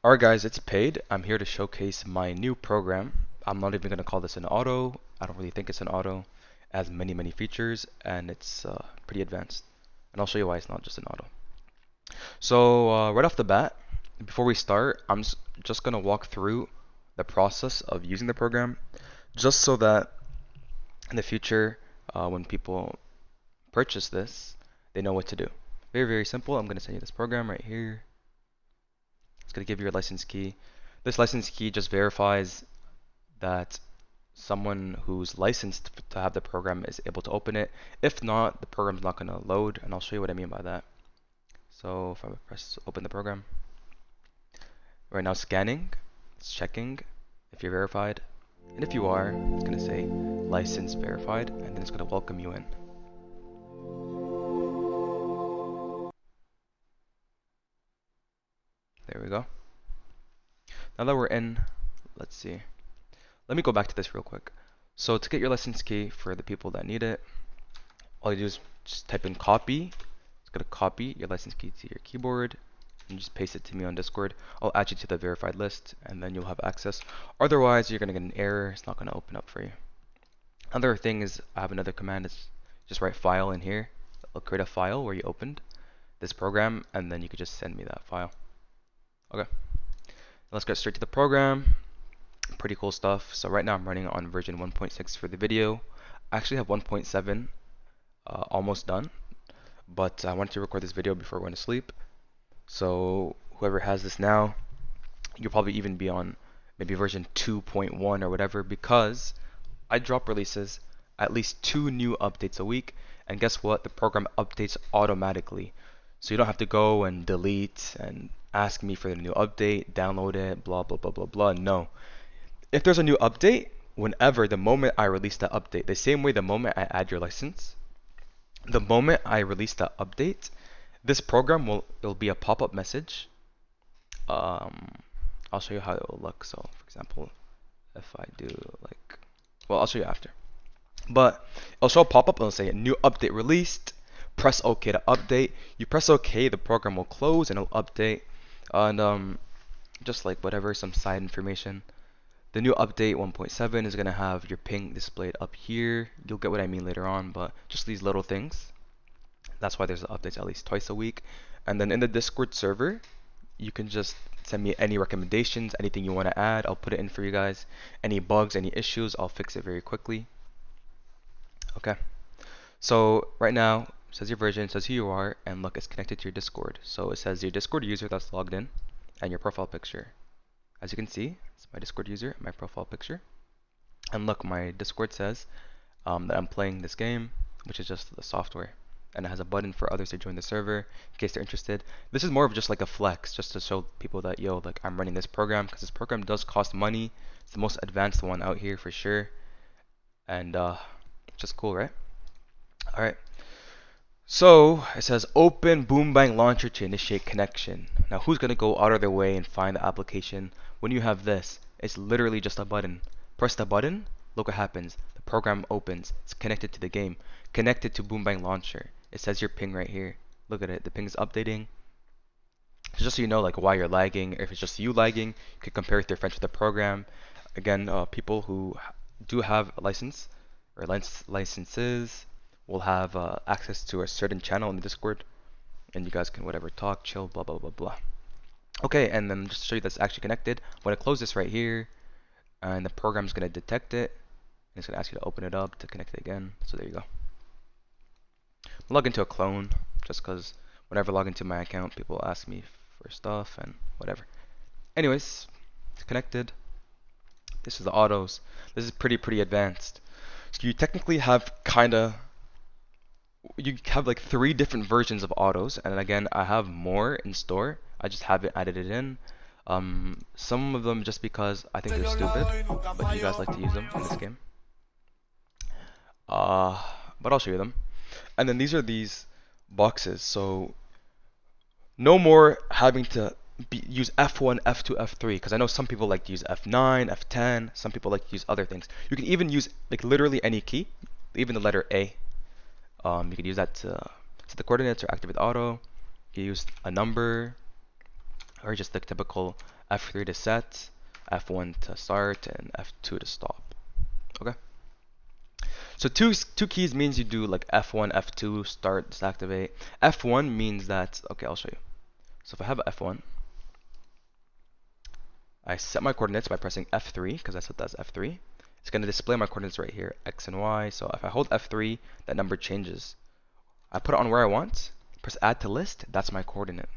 Alright guys, it's paid. I'm here to showcase my new program. I'm not even going to call this an auto. I don't really think it's an auto. It has many features and it's pretty advanced. And I'll show you why it's not just an auto. So right off the bat, before we start, I'm just going to walk through the process of using the program just so that in the future when people purchase this, they know what to do. Very simple. I'm going to send you this program right here. It's going to give you your license key. This license key just verifies that someone who's licensed to have the program is able to open it. If not, the program's not going to load, and I'll show you what I mean by that. So if I press open the program, right now scanning, it's checking if you're verified, and if you are, it's going to say license verified, and then it's going to welcome you in. There we go. Now that we're in, let's see. Let me go back to this real quick. So to get your license key for the people that need it, all you do is just type in copy. It's going to copy your license key to your keyboard and just paste it to me on Discord. I'll add you to the verified list and then you'll have access. Otherwise, you're going to get an error. It's not going to open up for you. Another thing is I have another command. It's just write file in here. I'll create a file where you opened this program and then you could just send me that file. Okay. Let's get straight to the program. Pretty cool stuff. So right now I'm running on version 1.6 for the video. I actually have 1.7 almost done, but I wanted to record this video before going to sleep. So whoever has this now, you'll probably even be on maybe version 2.1 or whatever, because I drop releases at least 2 new updates a week, and guess what? The program updates automatically. So you don't have to go and delete and ask me for the new update, download it, blah blah blah blah blah. No. If there's a new update, whenever, the moment I release that update, the same way the moment I add your license, the moment I release that update, this program it'll be a pop-up message. I'll show you how it will look. So for example, if I do like, well, I'll show you after. But it'll show a pop-up and it'll say new update released. Press OK to update. You press OK, the program will close and it'll update. And just like whatever, some side information. The new update 1.7 is going to have your ping displayed up here. You'll get what I mean later on, but just these little things. That's why there's updates at least twice a week. And then in the Discord server, you can just send me any recommendations, anything you want to add. I'll put it in for you guys. Any bugs, any issues, I'll fix it very quickly. Okay. So right now, it says your version, it says who you are, and look, it's connected to your Discord. So it says your Discord user that's logged in, and your profile picture. As you can see, it's my Discord user, my profile picture. And look, my Discord says that I'm playing this game, which is just the software. And it has a button for others to join the server in case they're interested. This is more of just like a flex, just to show people that, yo, like I'm running this program, because this program does cost money. It's the most advanced one out here for sure. And just cool, right? Alright. So it says open Boombang launcher to initiate connection. Now who's going to go out of their way and find the application when you have this? It's literally just a button. Press the button, look what happens. The program opens. It's connected to the game. Connected to Boombang launcher. It says your ping right here. Look at it. The ping is updating. So just so you know like why you're lagging, or if it's just you lagging, you can compare with your friends with the program. Again, people who do have a license or licenses will have access to a certain channel in the Discord, and you guys can whatever talk, chill, blah blah blah blah. Okay, and then just to show you that's actually connected, I'm going to close this right here, and the program's going to detect it, and it's going to ask you to open it up to connect it again. So there you go. I'll log into a clone, just because whenever I log into my account, people ask me for stuff and whatever. Anyways, it's connected. This is the autos. This is pretty advanced. So you technically have you have like 3 different versions of autos, and again I have more in store. I just haven't added it in. Some of them just because I think they're stupid, but you guys like to use them in this game. But I'll show you them. And then these are these boxes, so no more having to use F1, F2, F3, because I know some people like to use F9, F10, some people like to use other things. You can even use like literally any key, even the letter A. You can use that to set the coordinates or activate auto. You can use a number or just the typical F3 to set, F1 to start, and F2 to stop. Okay. So two keys means you do like F1, F2, start, disactivate. F1 means that, okay, I'll show you. So if I have F1, I set my coordinates by pressing F3 because I set that as F3. It's going to display my coordinates right here, X and Y. So if I hold F3, that number changes. I put it on where I want, press add to list, that's my coordinate.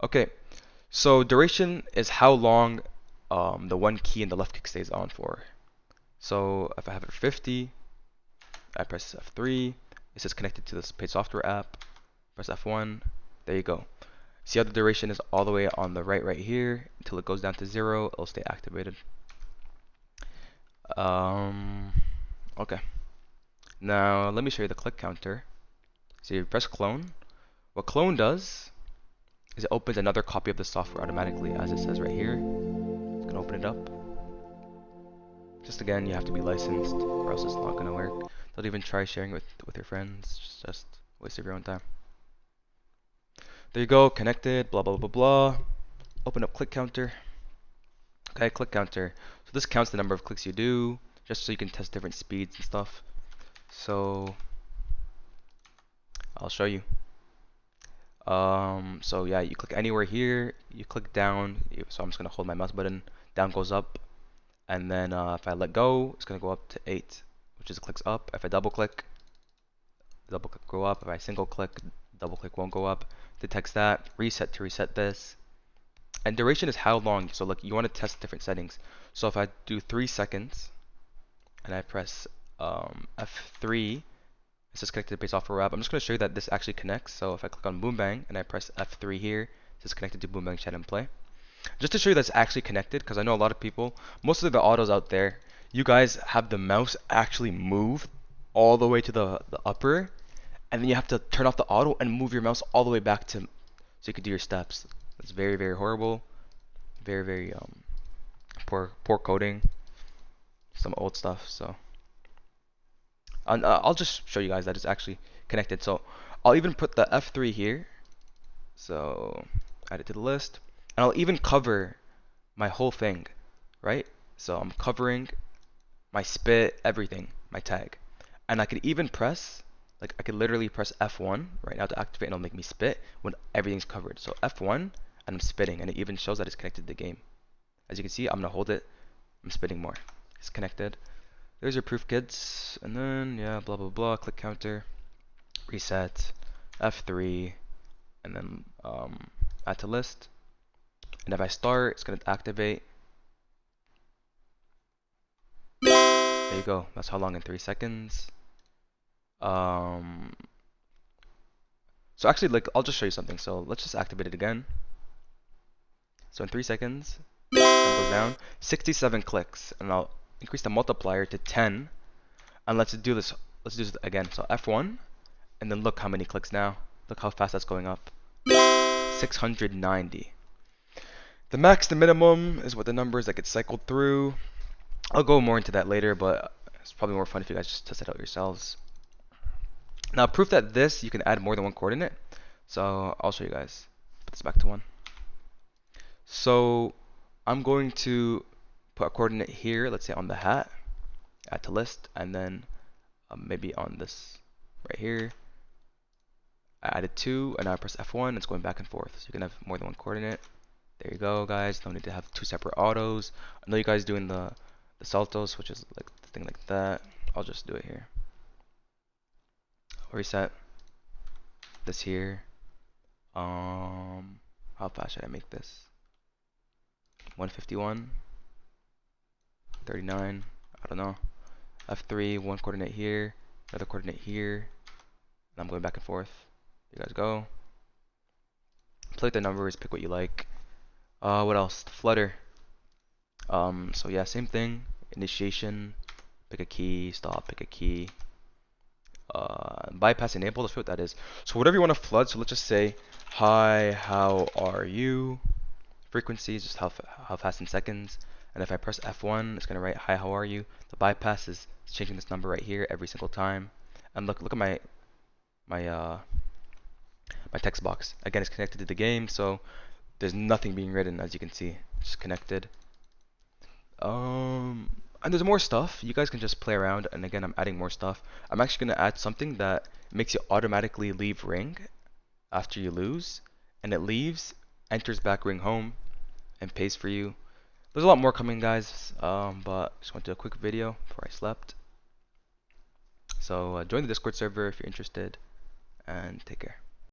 Okay, so duration is how long the one key in the left click stays on for. So if I have it for 50, I press F3, it says connected to this paid software app, press F1, there you go. See how the duration is all the way on the right here until it goes down to 0, it'll stay activated. Okay. Now let me show you the click counter. So you press clone. What clone does is it opens another copy of the software automatically, as it says right here. It's gonna open it up. Just again, you have to be licensed, or else it's not gonna work. Don't even try sharing with your friends. Just waste of your own time. There you go, connected. Blah blah blah blah. Open up click counter. Okay, click counter. So this counts the number of clicks you do, just so you can test different speeds and stuff. So I'll show you. So yeah, you click anywhere here, you click down, so I'm just gonna hold my mouse button, down goes up, and then if I let go, it's gonna go up to 8, which is clicks up. If I double click go up. If I single click, double click won't go up. Detects that. Reset to reset this. And duration is how long, so like you want to test different settings. So if I do 3 seconds, and I press F3, it says connected to Base Software App. I'm just going to show you that this actually connects. So if I click on Boombang and I press F3 here, it says connected to Boombang Chat and Play. Just to show you that's actually connected, because I know a lot of people, most of the autos out there, you guys have the mouse actually move all the way to the upper, and then you have to turn off the auto and move your mouse all the way back to, so you can do your steps. It's very, very horrible. Very, very poor coding. Some old stuff, so. And, I'll just show you guys that it's actually connected. So I'll even put the F3 here. So add it to the list. And I'll even cover my whole thing, right? So I'm covering my spit, everything, my tag. And I could even press, like I could literally press F1 right now to activate and it'll make me spit when everything's covered. So F1 and I'm spitting and it even shows that it's connected to the game. As you can see, I'm gonna hold it, I'm spitting more. It's connected. There's your proof, kids. And then, yeah, blah, blah, blah. Click counter, reset, F3, and then add to list. And if I start, it's going to activate. There you go. That's how long in 3 seconds. So actually, like, I'll just show you something. So let's just activate it again. So in 3 seconds, it goes down. 67 clicks. And I'll increase the multiplier to 10. And let's do this again. So F1, and then look how many clicks now. Look how fast that's going up. 690. The max to minimum is what the numbers that get cycled through. I'll go more into that later, but it's probably more fun if you guys just test it out yourselves. Now, proof that this, you can add more than one coordinate. So I'll show you guys. Put this back to 1. So I'm going to put a coordinate here, let's say on the hat, add to list, and then maybe on this right here. I added 2, and now I press F1, it's going back and forth. So you can have more than one coordinate. There you go, guys. No need to have 2 separate autos. I know you guys doing the saltos, which is like the thing like that. I'll just do it here. Reset this here. How fast should I make this? 151, 39. I don't know. F3, 1 coordinate here, another coordinate here. And I'm going back and forth. You guys go. Play with the numbers. Pick what you like. What else? Flutter. So yeah, same thing. Initiation. Pick a key. Stop. Pick a key. Bypass enable. Let's see what that is. So whatever you want to flood. So let's just say, hi, how are you? Frequency is just how fast in seconds. And if I press F1, it's gonna write, hi, how are you? The bypass is changing this number right here every single time. And look at my text box. Again, it's connected to the game. So There's nothing being written, as you can see. Just connected. And there's more stuff. You guys can just play around. And again, I'm adding more stuff. I'm actually gonna add something that makes you automatically leave ring after you lose, and it leaves, enters back ring home, and pays for you. There's a lot more coming, guys. But just want to do a quick video before I slept. So join the Discord server if you're interested, and take care.